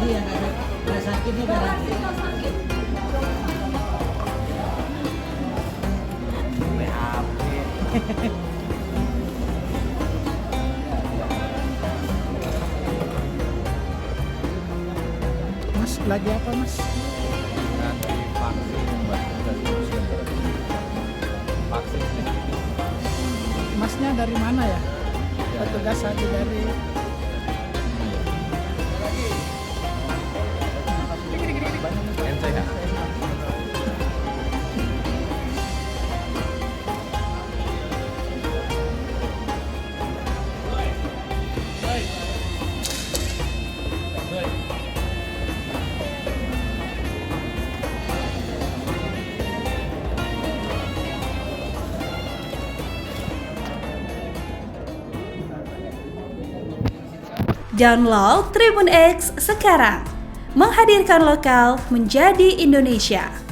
Jadi yang nggak sakitnya garansi. Mas, lagi apa mas? Nanti vaksin buat kita solusi vaksin sedikit. Masnya dari mana ya? Petugas lagi dari NCH. Download Tribun X sekarang, menghadirkan lokal menjadi Indonesia.